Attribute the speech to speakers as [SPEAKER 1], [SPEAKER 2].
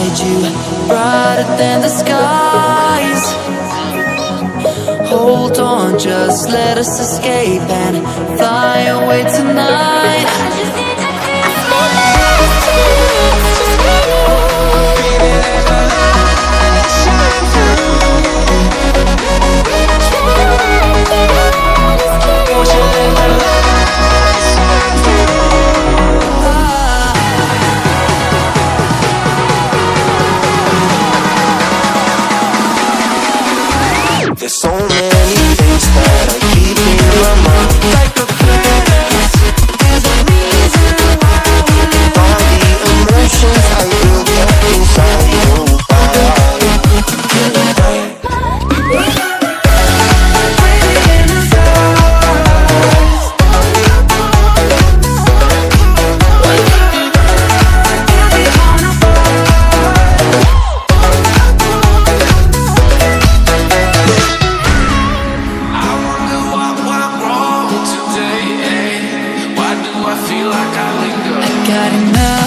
[SPEAKER 1] beside you, brighter than the skies. Hold on, just let us escape and fly away tonight. I just need to feel
[SPEAKER 2] there's so many things that I keep in my mind. Like a furnace, there's a reason why we live. All the emotions I built up inside you.
[SPEAKER 1] got enough.